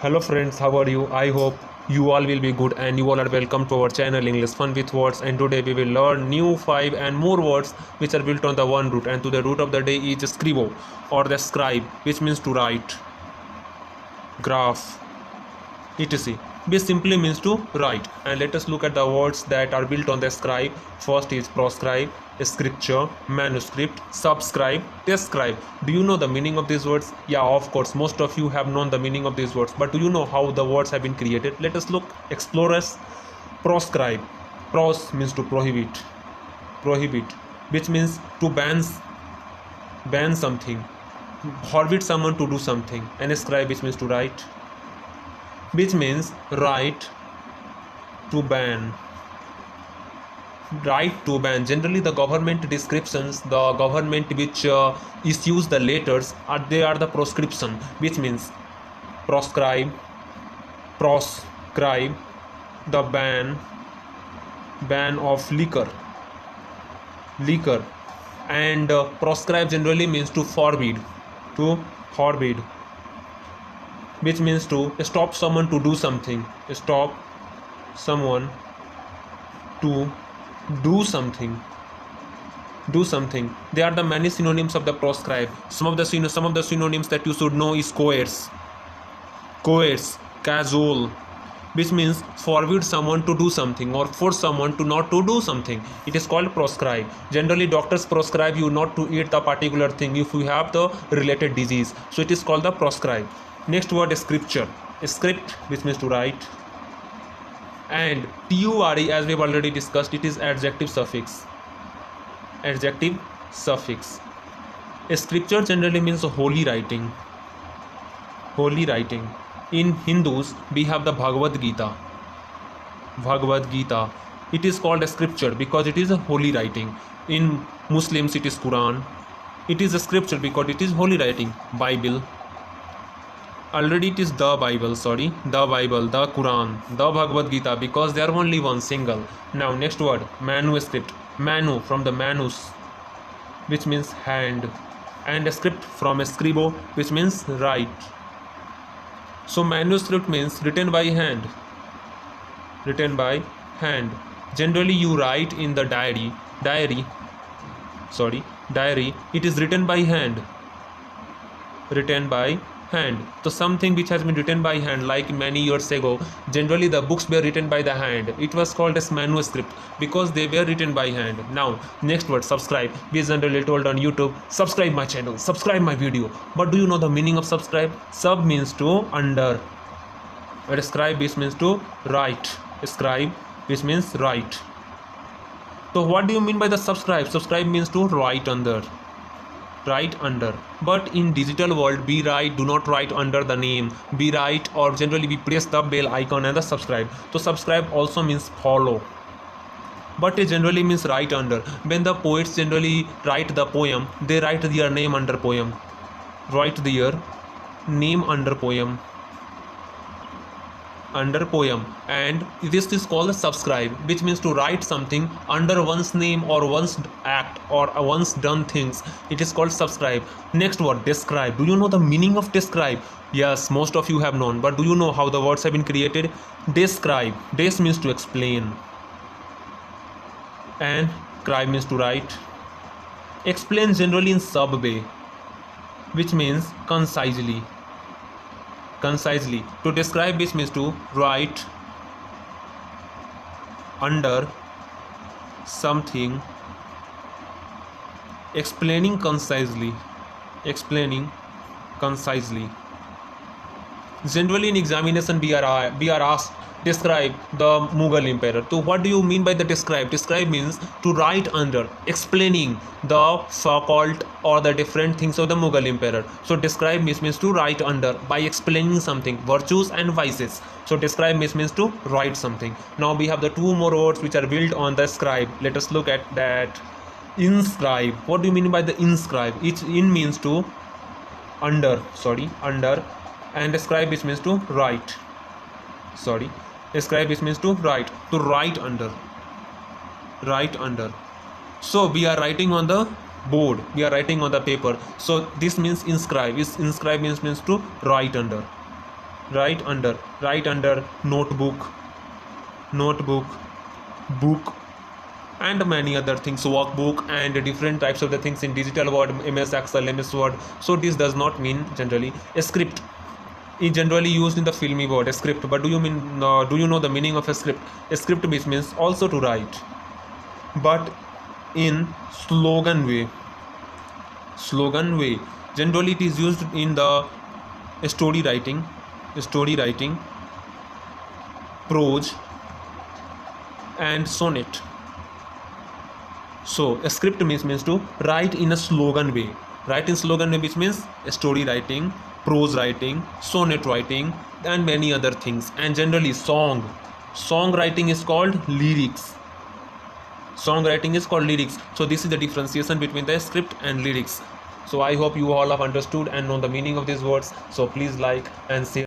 Hello friends, how are you? I hope you all will be good and you all are welcome to our channel English Fun with Words, and today we will learn new 5 and more words which are built on the one root, and to the root of the day is scribo or the scribe, which means to write, graph, etc. This simply means to write. And let us look at the words that are built on the scribe. First is proscribe, scripture, manuscript, subscribe, describe. Do you know the meaning of these words? Yeah, of course, most of you have known the meaning of these words, but do you know how the words have been created? Let us look, explore us. Proscribe. Pros means to prohibit, prohibit, which means to ban something, forbid someone to do something. And scribe, which means to write, which means write to ban, right to ban. Generally the government descriptions, the government which issues the letters are, they are the proscription, which means proscribe, proscribe, the ban of liquor. And proscribe generally means to forbid, to forbid, which means to stop someone to do something, stop someone to do something. They are the many synonyms of the proscribe. Some of the synonyms that you should know is coerce, casual, which means forbid someone to do something or force someone to not to do something. It is called proscribe. Generally doctors prescribe you not to eat the particular thing if you have the related disease, so it is called the proscribe. Next word is scripture, script, which means to write. And ture, as we have already discussed, it is adjective suffix, adjective suffix. Scripture generally means holy writing, holy writing. In Hindus we have the Bhagavad Gita. It is called a scripture because it is a holy writing. In Muslims it is Quran. It is a scripture because it is holy writing. Bible, already it is the Bible, the Quran, the Bhagavad Gita, because they are only one single. Now next word, manuscript. Manu from the manus, which means hand, and script from scribo, which means write. So manuscript means written by hand, written by hand. Generally you write in the diary, it is written by hand, written by hand. So something which has been written by hand, like many years ago, generally the books were written by the hand. It was called as manuscript because they were written by hand. Now next word, subscribe. We generally told on YouTube, subscribe my channel, subscribe my video. But do you know the meaning of subscribe? Sub means to under, and scribe, which means to write, scribe, which means write. So what do you mean by the subscribe? Subscribe means to write under, write under. But in digital world we do not write under the name, we write, or generally we press the bell icon and the subscribe. So subscribe also means follow, but it generally means write under. When the poets generally write the poem, they write their name under poem, write their name under poem, and this is called subscribe, which means to write something under one's name or one's act or one's done things. It is called subscribe. Next word, describe. Do you know the meaning of describe? Yes, most of you have known, but do you know how the words have been created? Describe, des means to explain, and scribe means to write. Explain generally in sub way, which means concisely, to describe, which means to write under something, explaining concisely, Generally in examination we are asked, describe the Mughal emperor. So what do you mean by the describe? Describe means to write under, explaining the so-called or the different things of the Mughal emperor. So describe means to write under by explaining something, virtues and vices. So describe means to write something. Now we have the two more words which are built on the scribe. Let us look at that. Inscribe. What do you mean by the inscribe? In means to under, and scribe, which means to write, scribe, which means to write under, So we are writing on the board, we are writing on the paper. So this means inscribe. Inscribe means to write under. Write under notebook, book, and many other things, workbook, and different types of the things in digital word, MS Excel, MS Word. So this does not mean generally. A script is generally used in the filmy word, a script. But do you know the meaning of a script? A script which means also to write, but in slogan way. Slogan way. Generally, it is used in the story writing, prose, and sonnet. So a script means to write in a slogan way. Write in slogan way, which means story writing, prose writing, sonnet writing, and many other things. And generally songwriting is called lyrics. Songwriting is called lyrics. So this is the differentiation between the script and lyrics. So I hope you all have understood and known the meaning of these words. So please like and share.